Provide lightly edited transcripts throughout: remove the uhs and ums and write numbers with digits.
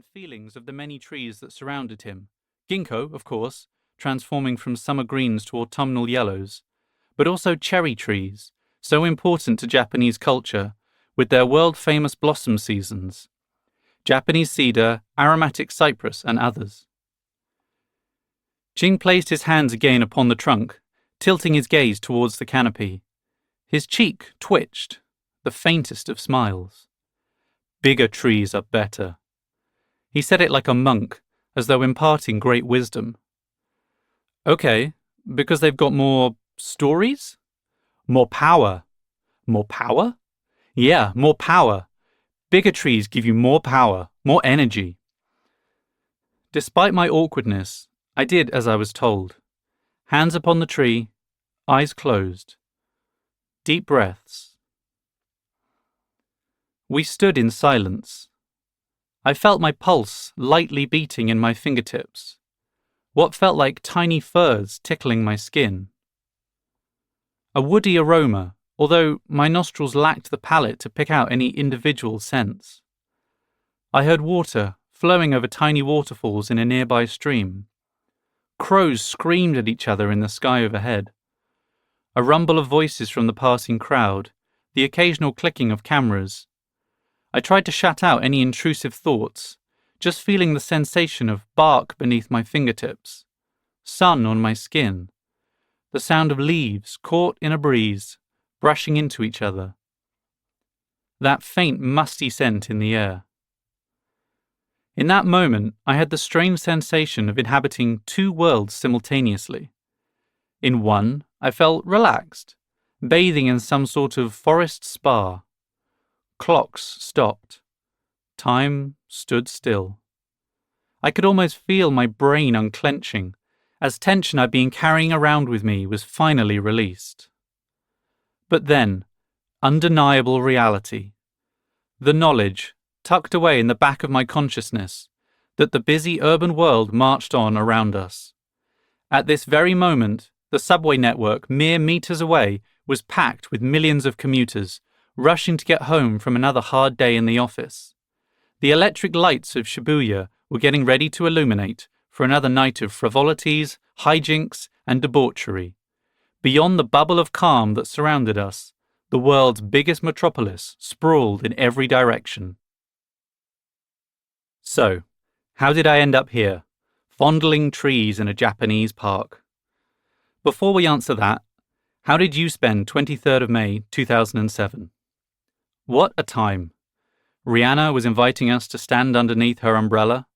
and feelings of the many trees that surrounded him. Ginkgo, of course, transforming from summer greens to autumnal yellows, but also cherry trees, so important to Japanese culture, with their world-famous blossom seasons. Japanese cedar, aromatic cypress, and others. Jing placed his hands again upon the trunk, tilting his gaze towards the canopy. His cheek twitched, the faintest of smiles. Bigger trees are better. He said it like a monk, as though imparting great wisdom. Okay, because they've got more stories? More power. More power? Yeah, more power. Bigger trees give you more power, more energy. Despite my awkwardness, I did as I was told. Hands upon the tree, eyes closed. Deep breaths. We stood in silence. I felt my pulse lightly beating in my fingertips, what felt like tiny furs tickling my skin. A woody aroma, although my nostrils lacked the palate to pick out any individual scents. I heard water flowing over tiny waterfalls in a nearby stream. Crows screamed at each other in the sky overhead. A rumble of voices from the passing crowd, the occasional clicking of cameras. I tried to shut out any intrusive thoughts, just feeling the sensation of bark beneath my fingertips, sun on my skin, the sound of leaves caught in a breeze, brushing into each other. That faint musty scent in the air. In that moment, I had the strange sensation of inhabiting two worlds simultaneously. In one, I felt relaxed, bathing in some sort of forest spa. Clocks stopped. Time stood still. I could almost feel my brain unclenching, as tension I'd been carrying around with me was finally released. But then, undeniable reality. The knowledge, tucked away in the back of my consciousness, that the busy urban world marched on around us. At this very moment, the subway network mere meters away was packed with millions of commuters, rushing to get home from another hard day in the office. The electric lights of Shibuya were getting ready to illuminate for another night of frivolities, hijinks, and debauchery. Beyond the bubble of calm that surrounded us, the world's biggest metropolis sprawled in every direction. So, how did I end up here, fondling trees in a Japanese park? Before we answer that, how did you spend 23rd of May 2007? What a time. Rihanna was inviting us to stand underneath her umbrella.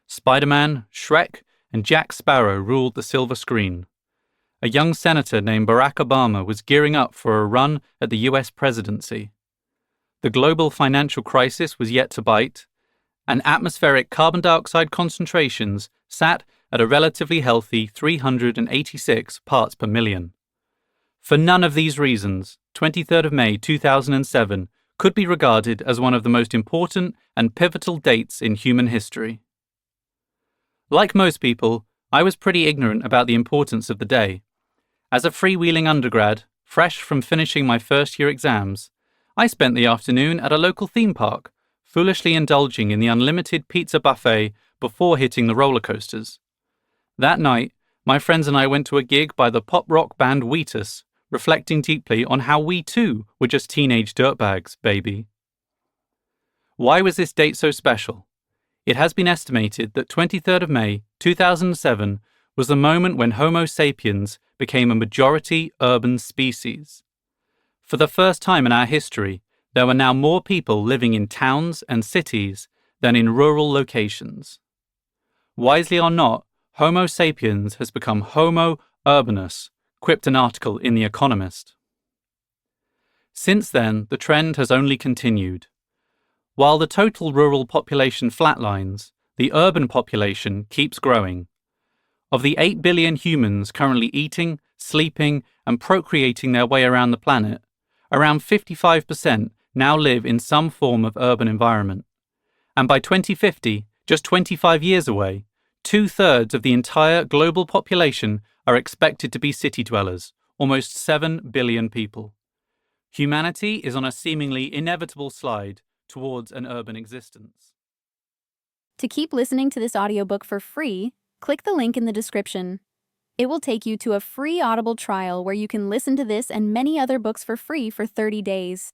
Spider-Man, Shrek, and Jack Sparrow ruled the silver screen. A young senator named Barack Obama was gearing up for a run at the US presidency. The global financial crisis was yet to bite, and atmospheric carbon dioxide concentrations sat at a relatively healthy 386 parts per million. For none of these reasons, 23rd of May 2007 could be regarded as one of the most important and pivotal dates in human history. Like most people, I was pretty ignorant about the importance of the day. As a freewheeling undergrad, fresh from finishing my first-year exams, I spent the afternoon at a local theme park, foolishly indulging in the unlimited pizza buffet before hitting the roller coasters. That night, my friends and I went to a gig by the pop-rock band Wheatus, reflecting deeply on how we too were just teenage dirtbags, baby. Why was this date so special? It has been estimated that 23rd of May 2007 was the moment when Homo sapiens became a majority urban species. For the first time in our history, there were now more people living in towns and cities than in rural locations. Wisely or not, Homo sapiens has become Homo urbanus, quipped an article in The Economist. Since then, the trend has only continued. While the total rural population flatlines, the urban population keeps growing. Of the 8 billion humans currently eating, sleeping, and procreating their way around the planet, around 55% now live in some form of urban environment. And by 2050, just 25 years away, 2/3 of the entire global population are expected to be city dwellers, almost 7 billion people. Humanity is on a seemingly inevitable slide towards an urban existence. To keep listening to this audiobook for free, click the link in the description. It will take you to a free Audible trial where you can listen to this and many other books for free for 30 days.